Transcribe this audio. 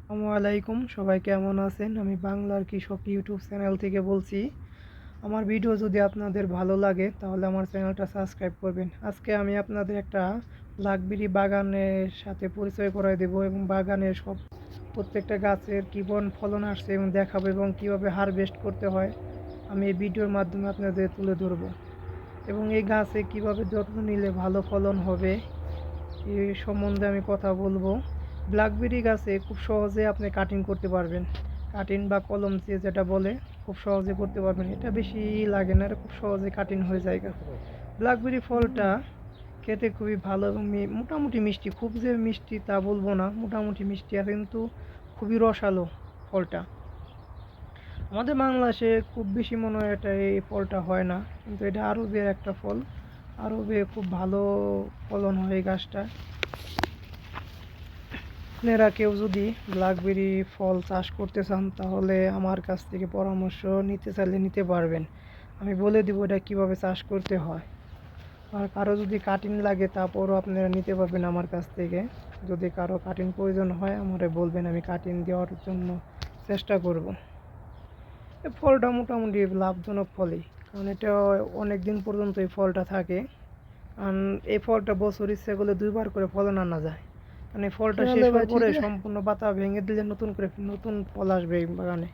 আসসালামু আলাইকুম, সবাই কেমন আছেন? আমি বাংলার কৃষক ইউটিউব চ্যানেল থেকে বলছি। আমার ভিডিও যদি আপনাদের ভালো লাগে তাহলে আমার চ্যানেলটা সাবস্ক্রাইব করবেন। আজকে আমি আপনাদের একটা ব্ল্যাকবেরি বাগানের সাথে পরিচয় করায় দেব এবং বাগানের প্রত্যেকটা গাছের কী ফলন আসছে এবং দেখাবো এবং কীভাবে হারভেস্ট করতে হয় আমি এই ভিডিওর মাধ্যমে আপনাদের তুলে ধরব এবং এই গাছে কীভাবে যত্ন নিলে ভালো ফলন হবে এই সম্বন্ধে আমি কথা বলবো। ব্ল্যাকবেরি গাছে খুব সহজে আপনি কাটিং করতে পারবেন। কাটিং বা কলম দিয়ে যেটা বলে খুব সহজে করতে পারবেন। এটা বেশি লাগে না, এটা খুব সহজে কাটিং হয়ে যায়। ব্ল্যাকবেরি ফলটা খেতে খুবই ভালো এবং মোটামুটি মিষ্টি, খুব যে মিষ্টি তা বলবো না, মোটামুটি মিষ্টি আর কিন্তু খুবই রসালো ফলটা। আমাদের বাংলাদেশে খুব বেশি মনে হয় এটা এই ফলটা হয় না, কিন্তু এটা আরবের একটা ফল। আরবে খুব ভালো ফলন হয় এই গাছটা। আপনারা কেউ যদি ব্ল্যাকবেরি ফল চাষ করতে চান তাহলে আমার কাছ থেকে পরামর্শ নিতে চাইলে নিতে পারবেন। আমি বলে দিব এটা কীভাবে চাষ করতে হয়। আর কারো যদি কাটিং লাগে তারপরও আপনারা নিতে পারবেন আমার কাছ থেকে। যদি কারো কাটিং প্রয়োজন হয় আমারে বলবেন, আমি কাটিং দেওয়ার জন্য চেষ্টা করব। এই ফলটা মোটামুটি লাভজনক ফলই, কারণ এটা অনেক দিন পর্যন্ত এই ফলটা থাকে। কারণ এই ফলটা বছর ইচ্ছে করলে 2বার করে ফলন আনা যায়। কারণ এই ফলটা শেষ হওয়ার পরে সম্পূর্ণ পাতা ভেঙে দিলে নতুন করে নতুন ফল আসবে এই বাগানে।